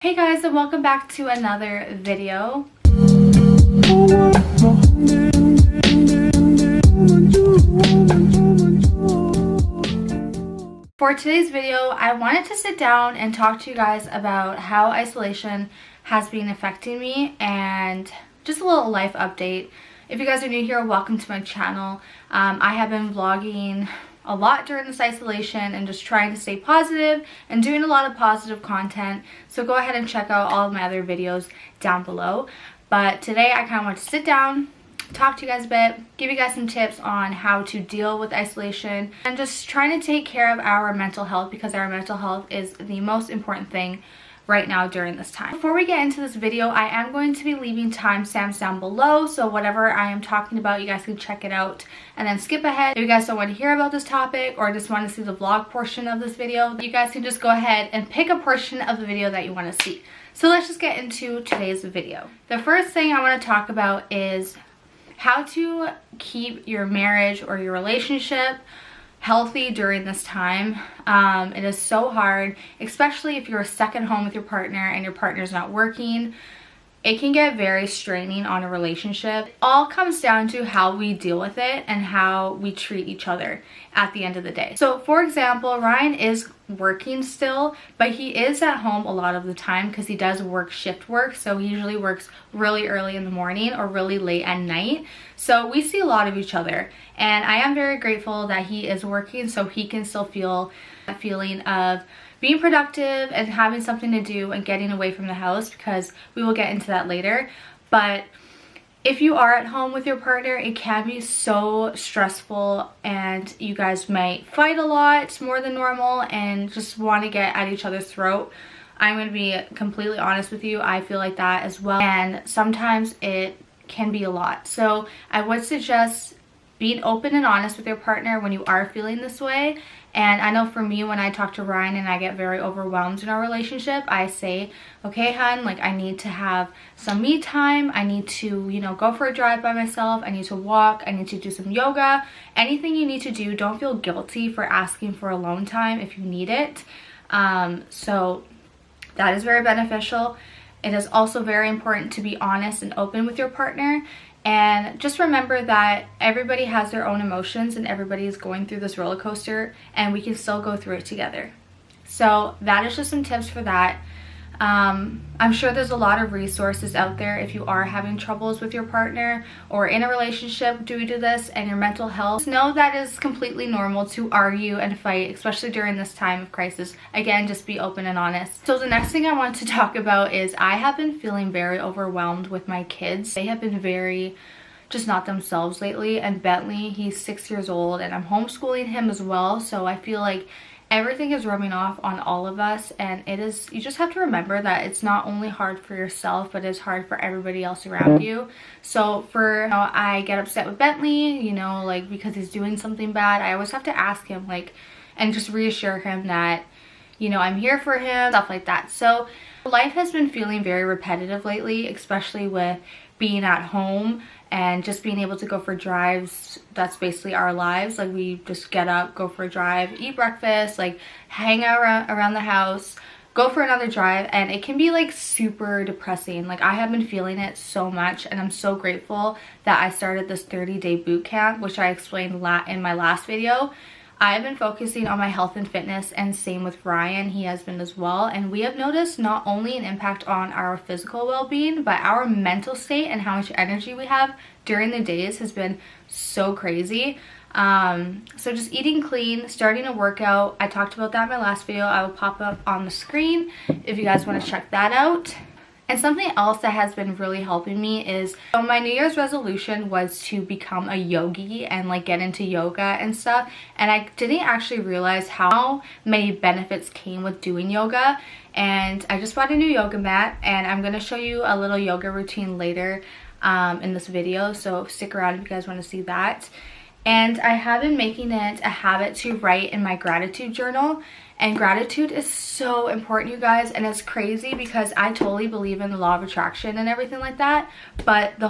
Hey guys, and welcome back to another video. For today's video, I wanted to sit down and talk to you guys about how isolation has been affecting me and just a little life update. If you guys are new here, welcome to my channel. I have been vlogging a lot during this isolation and just trying to stay positive and doing a lot of positive content, so go ahead and check out all of my other videos down below. But today I kind of want to sit down, talk to you guys a bit, give you guys some tips on how to deal with isolation and just trying to take care of our mental health, because our mental health is the most important thing right now during this time. Before we get into this video, I am going to be leaving timestamps down below, so whatever I am talking about, you guys can check it out and then skip ahead. If you guys don't want to hear about this topic or just want to see the vlog portion of this video, you guys can just go ahead and pick a portion of the video that you want to see. So let's just get into today's video. The first thing I want to talk about is how to keep your marriage or your relationship healthy during this time. It is so hard, especially if you're stuck at home with your partner and your partner's not working. It can get very straining on a relationship. It all comes down to how we deal with it and how we treat each other at the end of the day. So for example, Ryan is working still, but he is at home a lot of the time because he does work shift work. So he usually works really early in the morning or really late at night. So we see a lot of each other, and I am very grateful that he is working so he can still feel that feeling of being productive and having something to do and getting away from the house, because we will get into that later. But if you are at home with your partner, it can be so stressful and you guys might fight a lot more than normal and just want to get at each other's throat. I'm going to be completely honest with you, I feel like that as well, and sometimes it can be a lot. So I would suggest being open and honest with your partner when you are feeling this way. And I know for me, when I talk to Ryan and I get very overwhelmed in our relationship, I say, okay, hun, like I need to have some me time. I need to, go for a drive by myself. I need to walk. I need to do some yoga. Anything you need to do, don't feel guilty for asking for alone time if you need it. So that is very beneficial. It is also very important to be honest and open with your partner. And just remember that everybody has their own emotions and everybody is going through this roller coaster, and we can still go through it together. So that is just some tips for that. I'm sure there's a lot of resources out there if you are having troubles with your partner or in a relationship due to this and your mental health. Just know that is completely normal to argue and fight, especially during this time of crisis. Again, just be open and honest. So the next thing I want to talk about is I have been feeling very overwhelmed with my kids. They have been very just not themselves lately, and Bentley, he's 6 years old and I'm homeschooling him as well, so I feel like everything is rubbing off on all of us, and you just have to remember that it's not only hard for yourself, but it's hard for everybody else around you. So I get upset with Bentley, because he's doing something bad. I always have to ask him, and just reassure him that, I'm here for him, stuff like that. So life has been feeling very repetitive lately, especially with being at home and just being able to go for drives. That's basically our lives. We just get up, go for a drive, eat breakfast, hang out around the house, go for another drive, and it can be super depressing. I have been feeling it so much, and I'm so grateful that I started this 30-day boot camp, which I explained in my last video. I've been focusing on my health and fitness, and same with Ryan, he has been as well, and we have noticed not only an impact on our physical well-being, but our mental state and how much energy we have during the days has been so crazy. So just eating clean, starting a workout, I talked about that in my last video. I will pop up on the screen if you guys want to check that out. And something else that has been really helping me is, so my New Year's resolution was to become a yogi and get into yoga and stuff. And I didn't actually realize how many benefits came with doing yoga. And I just bought a new yoga mat, and I'm going to show you a little yoga routine later in this video. So stick around if you guys want to see that. And I have been making it a habit to write in my gratitude journal. And gratitude is so important, you guys, and it's crazy because I totally believe in the law of attraction and everything like that, but the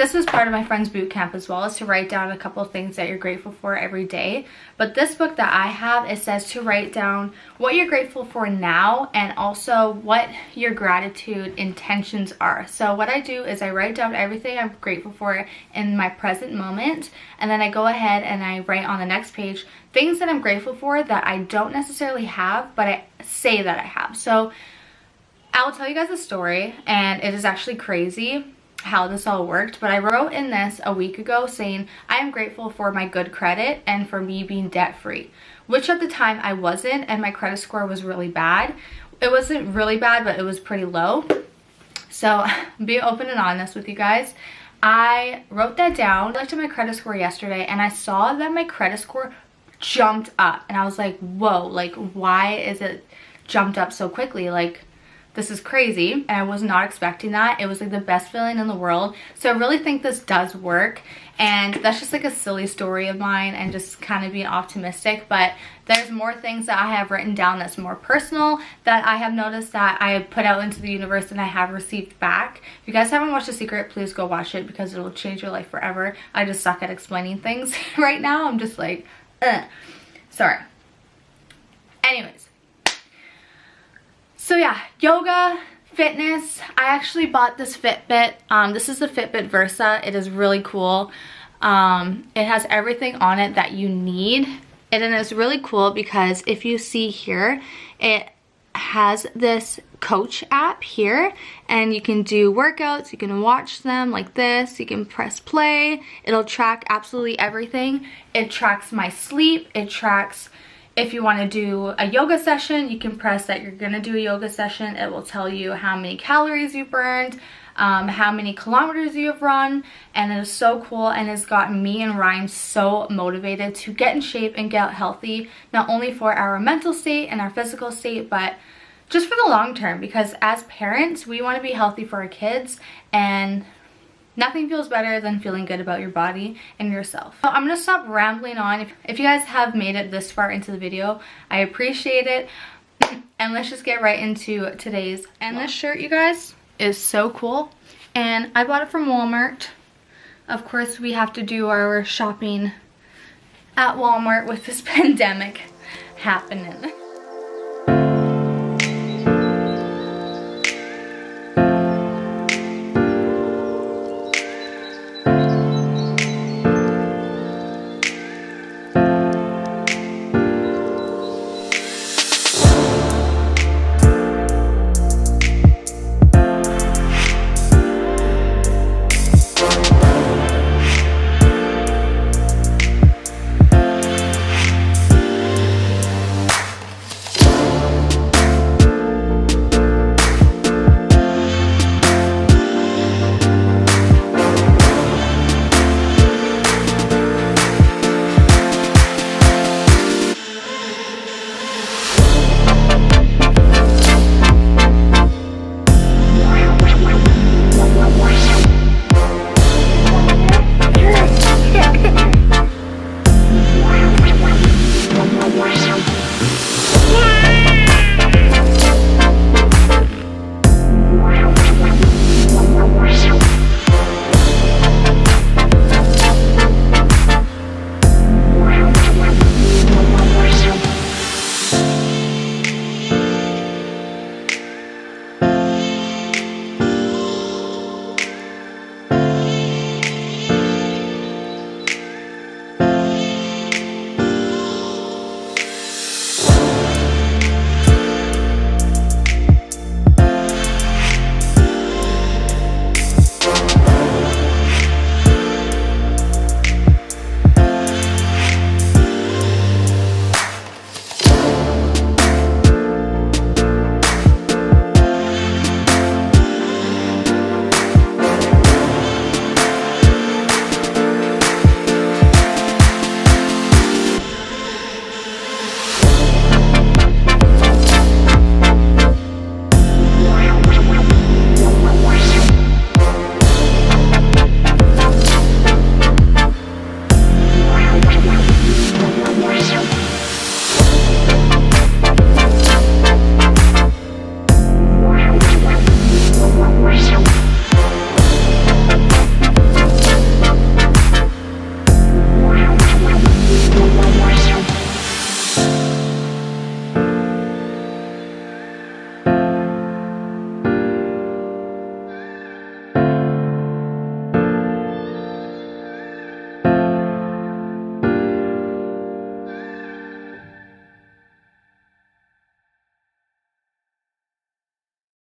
this is part of my friend's boot camp as well, is to write down a couple of things that you're grateful for every day. But this book that I have, it says to write down what you're grateful for now and also what your gratitude intentions are. So what I do is I write down everything I'm grateful for in my present moment, and then I go ahead and I write on the next page things that I'm grateful for that I don't necessarily have, but I say that I have. So I'll tell you guys a story, and it is actually crazy how this all worked, but I wrote in this a week ago saying I am grateful for my good credit and for me being debt free, which at the time I wasn't, and my credit score was really bad. It wasn't really bad, but it was pretty low. So being open and honest with you guys, I wrote that down. I looked at my credit score yesterday and I saw that my credit score jumped up, and I was like, whoa, like why is it jumped up so quickly? Like, this is crazy, and I was not expecting that. It was like the best feeling in the world. So I really think this does work, and that's just like a silly story of mine and just kind of being optimistic. But there's more things that I have written down that's more personal that I have noticed that I have put out into the universe and I have received back. If you guys haven't watched The Secret, please go watch it because it will change your life forever. I just suck at explaining things right now. I'm just like, sorry. Anyways. So yeah, yoga, fitness. I actually bought this Fitbit. This is the Fitbit Versa. It is really cool. It has everything on it that you need. And then it's really cool because if you see here, it has this coach app here, and you can do workouts, you can watch them like this, you can press play. It'll track absolutely everything. It tracks my sleep, it tracks if you want to do a yoga session, you can press that you're going to do a yoga session. It will tell you how many calories you burned, how many kilometers you have run, and it is so cool, and it's gotten me and Ryan so motivated to get in shape and get healthy, not only for our mental state and our physical state, but just for the long term, because as parents, we want to be healthy for our kids, and nothing feels better than feeling good about your body and yourself. So I'm gonna stop rambling on. If you guys have made it this far into the video, I appreciate it. And let's just get right into today's. And this shirt, you guys, is so cool. And I bought it from Walmart. Of course, we have to do our shopping at Walmart with this pandemic happening.